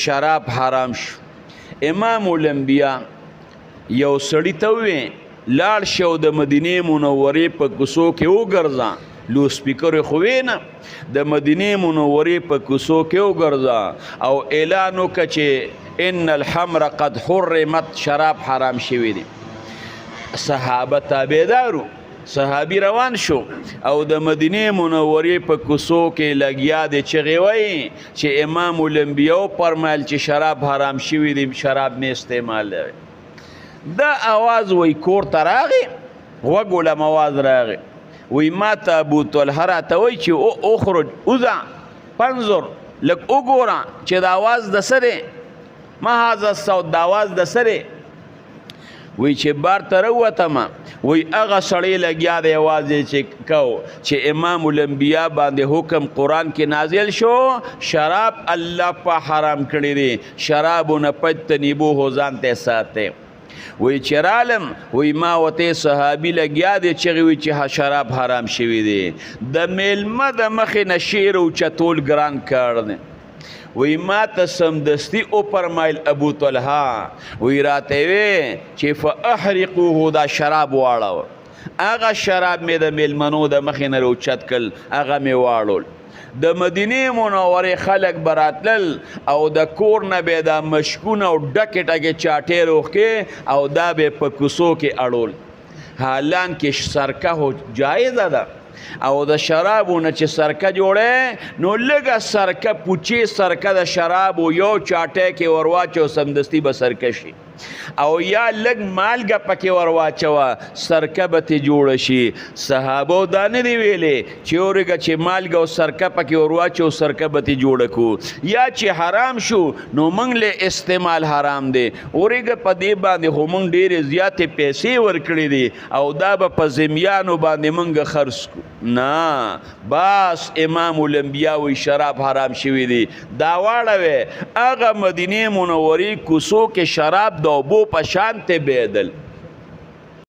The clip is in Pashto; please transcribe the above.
شراب حرام شو. امام الانبیاء یو سړي ته ووې لاړ شه او د مدینې منورې په کوڅو کې وګرځه. لو سپیکر خو وې نه، د مدینې منورې په کوڅو کې وګرځه او اعلان وکړه چې ان الحمر قد حرمت، شراب حرام شوي دي. صحابه تابعدارو، صحابي روان شو او د مدینې منورې په کوڅو کې لګیا دی چغې وایي چې امام الانبیاء فرمایل چې شراب حرام شوي دي، شراب نه استعمال دی. دا اواز وی کور ته راغی، غوږ ولم اواز راغی، وی ما ته ابوطلحه راته وایي چې اخرج اوځه پنظر لږ وګوره چې د اواز د څه دی، ما هذا الصوت، د اواز د څه دی. وی چې بار ته راووتم، وی هغه سړی لګیا دی اواز یې چې کو چې امام الانبیاء باندې حکم قرآن کې نازل شو شراب الله په حرام کړی دی، شرابونه پجتنبوه ځان ته ساتئ. وی چې رالم، وی ما ورته صحابي لګیا دی چغې وی چې شراب حرام شوي دی. د میلمه د مخې نه شعر اوچتول ګران کار دی. وی ما ته سمدستي وفرمایل ابوطلحه، وی راته وی چې فاحرقوه، دا شراب واړوه. هغه شراب مې د میلمنو د مخې نه راوچت کړل، هغه مې واړول. د مدینې منورې خلک به راتلل او د کور نه به دا مشکونه او ډکې ټکې چاټې روښکې او دا به په کوڅو کې اړول. حالان کې سرکه خو جایزه ده او د شرابونه چې سرکه جوړی نو لږه سرکه پوچې سرکه د شرابو یو چاټی کې ورواچو سمدستي به سرکه شي، او یا لږ مالګه پکې ورواچوه سرکه به ترې جوړه شي. صحابو دا نه دی ویلې چې اورېږه چې مالګه او سرکه پکې ورواچو سرکه به ترې جوړه کړو، یا چې حرام شو نو موږ له استعمال حرام دی. اورېږه په دې باندې خو موږ ډېرې زیاتې پیسې ورکړې دي او دا به په ذمیانو باندې موږ خرڅ کړو. نه، بس امام الانبیاء وی شراب حرام شوي دي. دا واړوې هغه مدینې منورې کوڅو کې شراب د اوبو په شان ته بهېدل.